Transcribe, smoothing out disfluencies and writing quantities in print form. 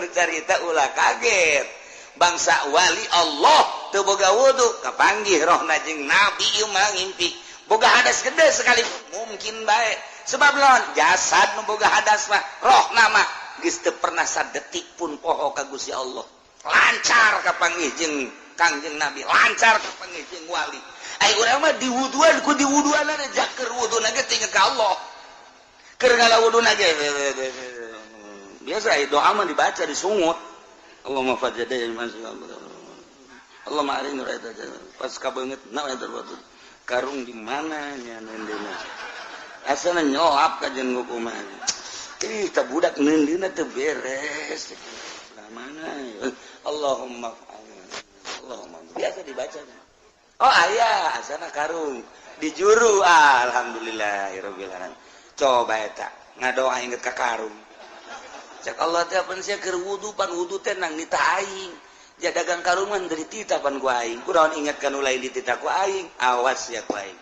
carita ulah kaget bangsa wali Allah teu boga wudu kapanggih rohna jeung nabi ieu mah ngimpi boga hadas gede sekali mungkin bae sebab lawan jasad nu boga hadas mah rohna mah geus teu pernah sadetik pun poho ka Gusti Allah lancar kapanggih jeung Kangjeng Nabi lancar kapanggih jeung wali ai urang mah diwuduan ku diwuduanna rejak keur wuduna ge tinggal ka Allah keur ngalawuduna ge biasa doa mah dibaca di sungut Allahumma fajadai masuk Allahumma arini ra'ata pas kabeungeut naon eta karung di mana nya neundeuna asana nyoap ka jeung hukuman ih teh budak neundeuna teu beres mana Allahumma biasa dibaca oh aya asana karung di juru alhamdulillahirabbil alamin coba eta ngadoa inget ka karung cek Allah teh pan sia keur wudu pan wudu teh nang nita aing ja dagang karung mah deui tita pan ku aing kunaon inget kan ulai ditita ku aing awas ya ku aing